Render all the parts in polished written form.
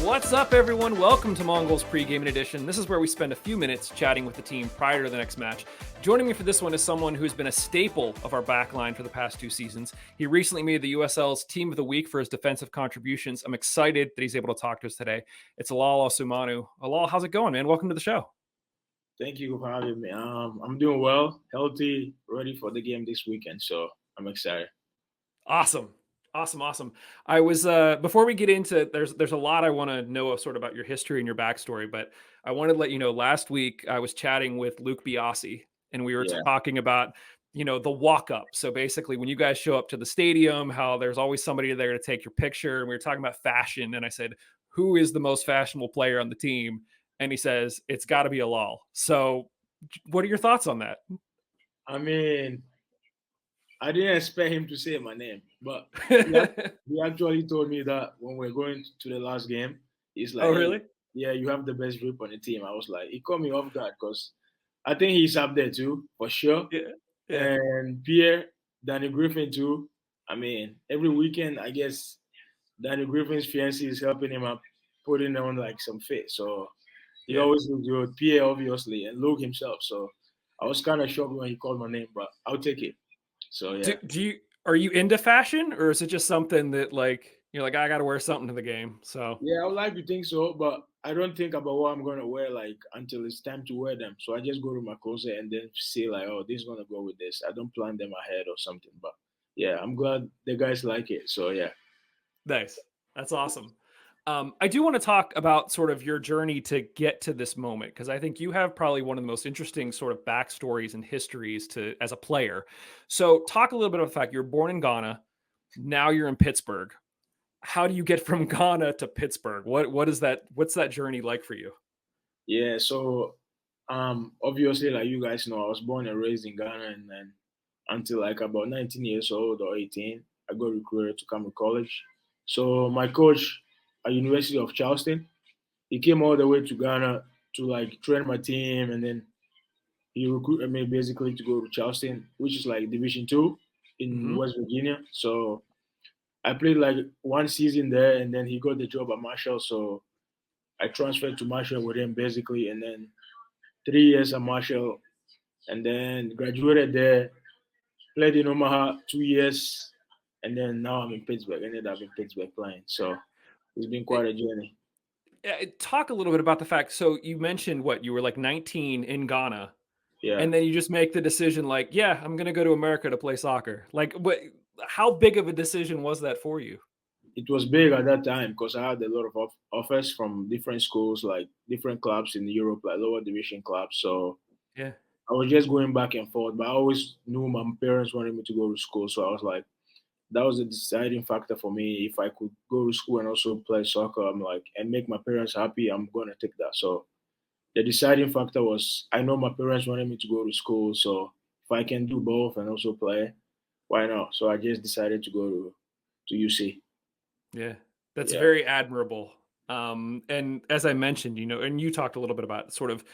What's up, everyone? Welcome to Mongols Pregame'n edition. This is where we spend a few minutes chatting with the team prior to the next match. Joining me for this one is someone who's been a staple of our backline for the past 2 seasons. He recently made the USL's Team of the Week for his defensive contributions. I'm excited that he's able to talk to us today. It's Illal Osumanu. Illal, how's it going, man? Welcome to the show. Thank you for having me. I'm doing well, healthy, ready for the game this weekend, so I'm excited. Awesome. I was before we get into there's a lot I want to know sort of about your history and your backstory, but I wanted to let you know last week I was chatting with Luke Biasi and we were talking about the walk up. So basically when you guys show up to the stadium, how there's always somebody there to take your picture, and we were talking about fashion, and I said, who is the most fashionable player on the team? And he says it's got to be Illal. So what are your thoughts on that? I mean, I didn't expect him to say my name, but he actually told me that when we're going to the last game. He's like, oh, really? Hey, yeah, you have the best grip on the team. I was like, it caught me off guard because I think he's up there too, for sure. Yeah. And Pierre, Danny Griffin too. I mean, every weekend, I guess Danny Griffin's fiancé is helping him up, putting on like some fit. So he always looks good. Pierre, obviously, and Luke himself. So I was kind of shocked when he called my name, but I'll take it. So yeah. Are you into fashion, or is it just something that like you're like, I got to wear something to the game? So yeah, I would like to think so, but I don't think about what I'm gonna wear like until it's time to wear them. So I just go to my closet and then see like, oh, this is gonna go with this. I don't plan them ahead or something. But yeah, I'm glad the guys like it. So yeah. Nice. That's awesome. I do want to talk about sort of your journey to get to this moment, because I think you have probably one of the most interesting sort of backstories and histories as a player. So talk a little bit about the fact you're born in Ghana. Now you're in Pittsburgh. How do you get from Ghana to Pittsburgh? What's that journey like for you? Yeah, so obviously like you guys know, I was born and raised in Ghana, and then until like about 19 years old or 18, I got recruited to come to college. So my coach at University of Charleston, he came all the way to Ghana to like train my team, and then he recruited me basically to go to Charleston, which is like Division 2 in West Virginia. So I played like one season there, and then he got the job at Marshall. So I transferred to Marshall with him basically, and then 3 years at Marshall, and then graduated there, played in Omaha 2 years, and then now I'm in Pittsburgh. Ended up in Pittsburgh playing. So it's been quite a journey. Talk a little bit about the fact. So you mentioned you were like 19 in Ghana. Yeah. And then you just make the decision like, yeah, I'm going to go to America to play soccer. Like, how big of a decision was that for you? It was big at that time because I had a lot of offers from different schools, like different clubs in Europe, like lower division clubs. So yeah, I was just going back and forth, but I always knew my parents wanted me to go to school. So I was like, that was a deciding factor for me. If I could go to school and also play soccer, I'm like, and make my parents happy, I'm going to take that. So the deciding factor was I know my parents wanted me to go to school. So if I can do both and also play, why not? So I just decided to go to UC. Yeah, that's very admirable. And as I mentioned, and you talked a little bit about sort of,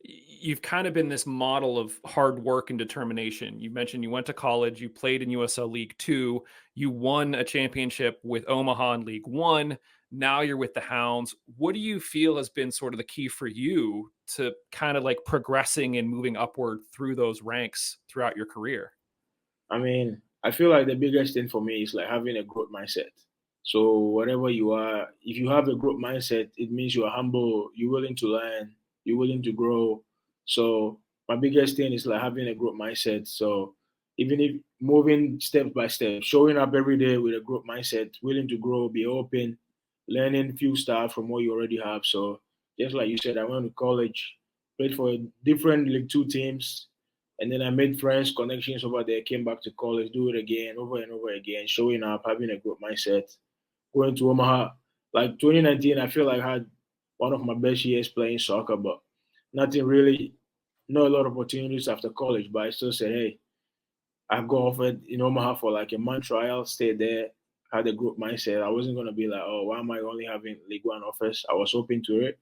you've kind of been this model of hard work and determination. You mentioned you went to college, you played in USL League 2, you won a championship with Omaha in League 1. Now you're with the Hounds. What do you feel has been sort of the key for you to kind of like progressing and moving upward through those ranks throughout your career? I mean, I feel like the biggest thing for me is like having a growth mindset. So whatever you are, if you have a growth mindset, it means you are humble, you're willing to learn, you're willing to grow. So my biggest thing is like having a growth mindset. So even if moving step by step, showing up every day with a growth mindset, willing to grow, be open, learning few stuff from what you already have. So just like you said, I went to college, played for different League 2 teams, and then I made friends, connections over there, came back to college, do it again, over and over again, showing up, having a growth mindset, going to Omaha. Like 2019, I feel like I had one of my best years playing soccer, but nothing really, not a lot of opportunities after college. But I still said, hey, I got offered in Omaha for like a month trial, stayed there, had a growth mindset. I wasn't going to be like, oh, why am I only having League 1 offers? I was open to it.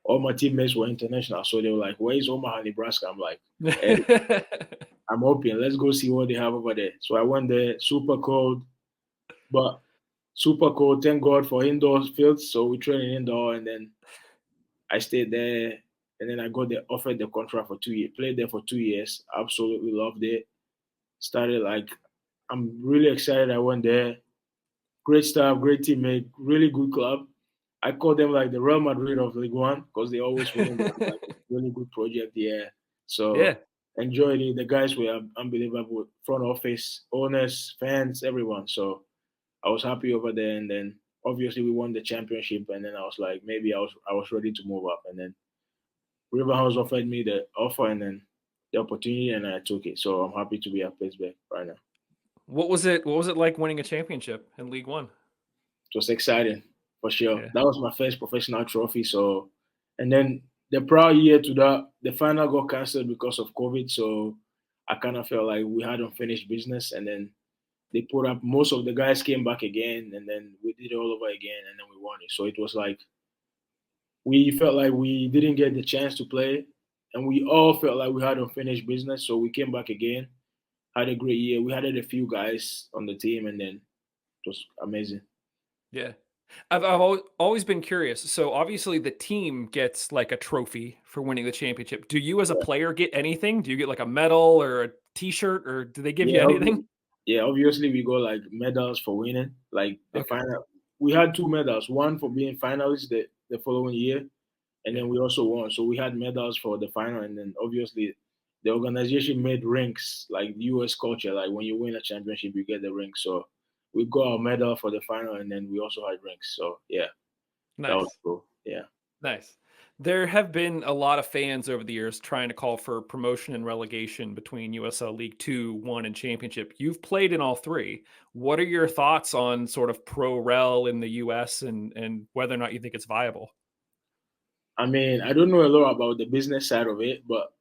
All my teammates were international. So they were like, where is Omaha, Nebraska? I'm like, hey, I'm open. Let's go see what they have over there. So I went there, super cold, but super cold. Thank God for indoor fields. So we trained indoor, and then I stayed there, and then I got offered the contract for 2 years. Played there for 2 years. Absolutely loved it. Started like I'm really excited. I went there. Great staff, great teammate, really good club. I call them like the Real Madrid of League One because they always winning. They have like a really good project here. Yeah. So enjoyed it. The guys were unbelievable. Front office, owners, fans, everyone. So I was happy over there. And then obviously we won the championship. And then I was like, maybe I was ready to move up. And then Riverhounds offered me the offer and then the opportunity, and I took it. So I'm happy to be at Pittsburgh right now. What was it like winning a championship in League One? It was exciting for sure. Yeah. That was my first professional trophy. So, and then the prior year to that, the final got cancelled because of COVID. So I kind of felt like we had unfinished business. And then they put up, most of the guys came back again, and then we did it all over again, and then we won it. So it was like we felt like we didn't get the chance to play, and we all felt like we had unfinished business. So we came back again, had a great year. We had a few guys on the team, and then it was amazing. Yeah. I've always been curious. So obviously the team gets like a trophy for winning the championship. Do you as a player get anything? Do you get like a medal or a t-shirt, or do they give you Yeah, anything? yeah. Obviously, we got like medals for winning. Like the Okay. final, we had two medals. One for being finalists the following year, and Yeah. then we also won. So we had medals for the final, and then obviously, the organization made rings like U.S. culture. Like when you win a championship, you get the ring. So we got our medal for the final, and then we also had rings. So yeah, that was Nice. cool. Yeah. Nice. There have been a lot of fans over the years trying to call for promotion and relegation between USL League Two, One, and Championship. You've played in all three. What are your thoughts on sort of pro rel in the US and whether or not you think it's viable? I mean, I don't know a lot about the business side of it, but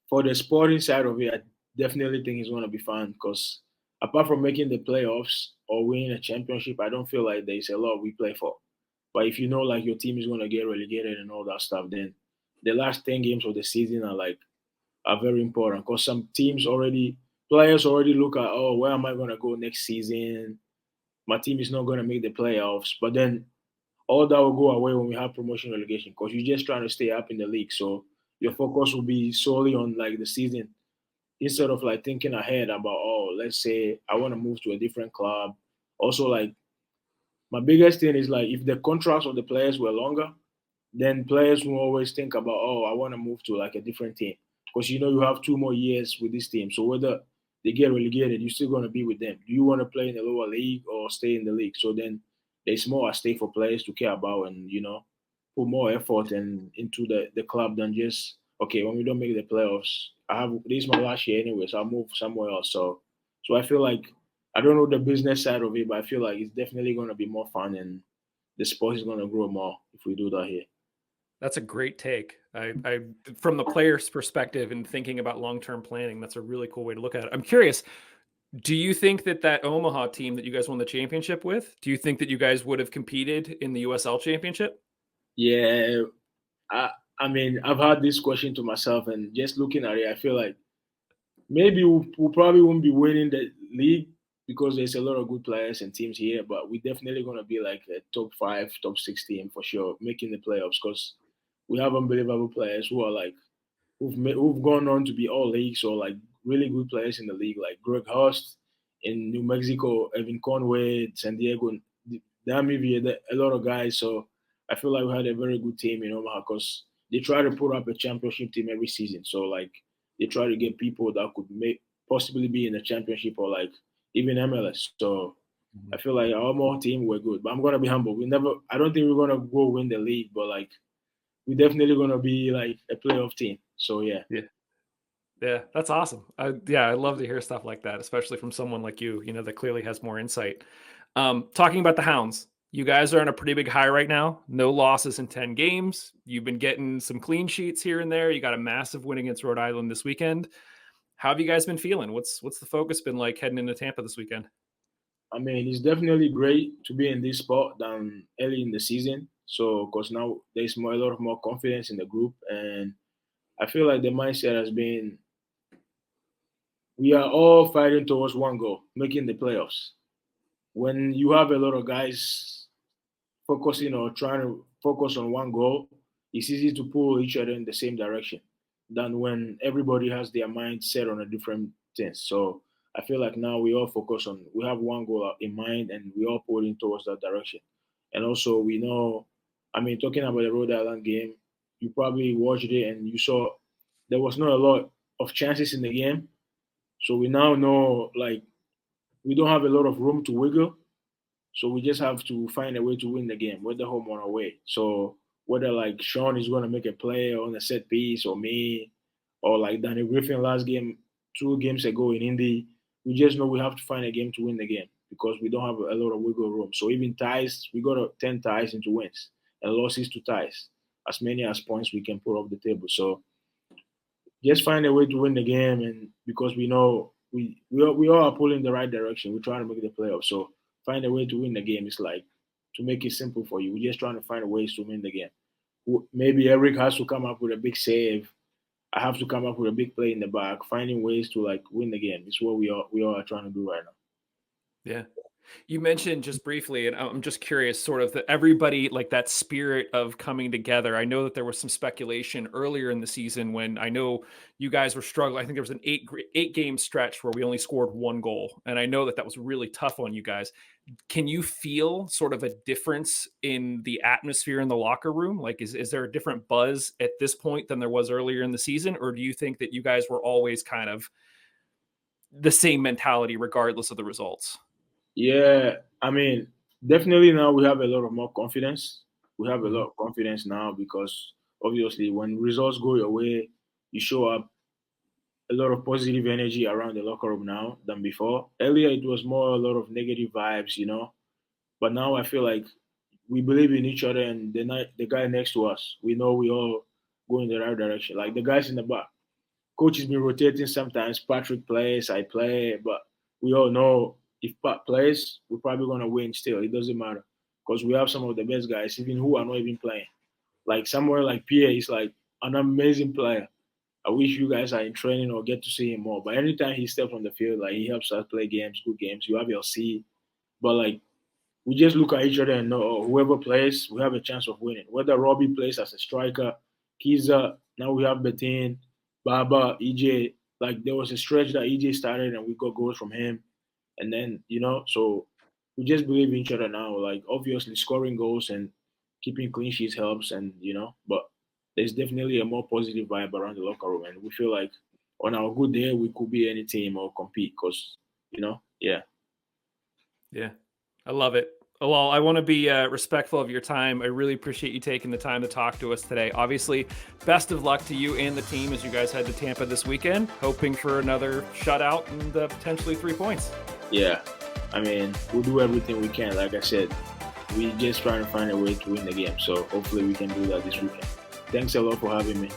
for the sporting side of it, I definitely think it's going to be fun because apart from making the playoffs or winning a championship, I don't feel like there's a lot we play for. But if you know like your team is going to get relegated and all that stuff, then the last 10 games of the season are very important because some teams already players already look at, oh, where am I going to go next season? My team is not going to make the playoffs, but then all that will go away when we have promotion relegation because you're just trying to stay up in the league. So your focus will be solely on like the season instead of like thinking ahead about, oh, let's say I want to move to a different club. Also, like my biggest thing is like if the contracts of the players were longer, then players will always think about, oh, I want to move to like a different team because you have 2 more years with this team. So whether they get relegated, you're still going to be with them. Do you want to play in the lower league or stay in the league? So then there's more at stake for players to care about and put more effort into the club than just okay when we don't make the playoffs. This is my last year anyway, so I'll move somewhere else. So I feel like I don't know the business side of it, but I feel like it's definitely going to be more fun and the sport is going to grow more if we do that here. That's a great take. I from the player's perspective and thinking about long-term planning, that's a really cool way to look at it. I'm curious, do you think that that Omaha team that you guys won the championship with, do you think that you guys would have competed in the USL championship? Yeah, I I mean, I've had this question to myself, and just looking at it, I feel like maybe we probably won't be winning the league because there's a lot of good players and teams here, but we're definitely gonna be like a top five, top six team for sure, making the playoffs because we have unbelievable players who are like who've gone on to be all leagues or like really good players in the league, like Greg Hurst in New Mexico, Evan Conway, San Diego, Namibia, a lot of guys. So I feel like we had a very good team in Omaha because they try to put up a championship team every season. So like they try to get people that could make possibly be in the championship or like even MLS. So I Mhm. feel like our Omaha team were good, but I'm gonna be humble. I don't think we're gonna go win the league, but like we're definitely gonna be like a playoff team. So yeah. Yeah. Yeah, that's awesome. I love to hear stuff like that, especially from someone like you know, that clearly has more insight. Talking about the Hounds, you guys are on a pretty big high right now. No losses in 10 games. You've been getting some clean sheets here and there. You got a massive win against Rhode Island this weekend. How have you guys been feeling? What's the focus been like heading into Tampa this weekend? I mean, it's definitely great to be in this spot than early in the season. So, because now there's a lot of more confidence in the group, and I feel like the mindset has been we are all fighting towards one goal, making the playoffs. when you have a lot of guys focusing or trying to focus on one goal, it's easy to pull each other in the same direction than when everybody has their mind set on a different thing. So I feel like now we all focus on, we have one goal in mind and we all pulling towards that direction. And also we know, I mean, talking about the Rhode Island game, you probably watched it and you saw there was not a lot of chances in the game. So we now know like we don't have a lot of room to wiggle. So we just have to find a way to win the game, whether home or away. So whether like Sean is going to make a play on a set piece, or me, or like Danny Griffin last game, 2 games ago in Indy, we just know we have to find a game to win the game because we don't have a lot of wiggle room. So even ties, we got 10 ties into wins and losses to ties, as many as points we can put off the table. So just find a way to win the game, and because we know we all are pulling the right direction, we're trying to make the playoffs. So find a way to win the game. It's like to make it simple for you. We're just trying to find ways to win the game. Maybe Eric has to come up with a big save. I have to come up with a big play in the back. Finding ways to like win the game is what we all are trying to do right now. Yeah. You mentioned just briefly, and I'm just curious, sort of that everybody like that spirit of coming together. I know that there was some speculation earlier in the season when I know you guys were struggling. I think there was an eight game stretch where we only scored 1 goal, and I know that that was really tough on you guys. Can you feel sort of a difference in the atmosphere in the locker room? Like, is there a different buzz at this point than there was earlier in the season, or do you think that you guys were always kind of the same mentality regardless of the results? Yeah, I mean, definitely now we have a lot of more confidence. We have a Mhm. lot of confidence now because obviously when results go your way, you show up a lot of positive energy around the locker room now than before. Earlier, it was more a lot of negative vibes. But now I feel like we believe in each other, and the guy next to us, we know we all go in the right direction. Like the guys in the back, coach has been rotating. Sometimes Patrick plays, I play, but we all know if Pat plays, we're probably gonna win. Still, it doesn't matter because we have some of the best guys, even who are not even playing. Like somewhere like Pierre is like an amazing player. I wish you guys are in training or get to see him more. But anytime he steps on the field, like he helps us play games, good games. You have your C, but like we just look at each other and know, oh, whoever plays, we have a chance of winning. Whether Robbie plays as a striker, Kiza, now we have Betin, Baba, EJ. Like there was a stretch that EJ started and we got goals from him. And then, so we just believe in each other now. Like obviously scoring goals and keeping clean sheets helps, but there's definitely a more positive vibe around the locker room. And we feel like on our good day, we could be any team or compete because, yeah. Yeah, I love it. Well, I want to be respectful of your time. I really appreciate you taking the time to talk to us today. Obviously, best of luck to you and the team as you guys head to Tampa this weekend, hoping for another shutout and potentially 3 points. Yeah, I mean, we'll do everything we can. Like I said, we just trying to find a way to win the game. So hopefully we can do that this weekend. Thanks a lot for having me.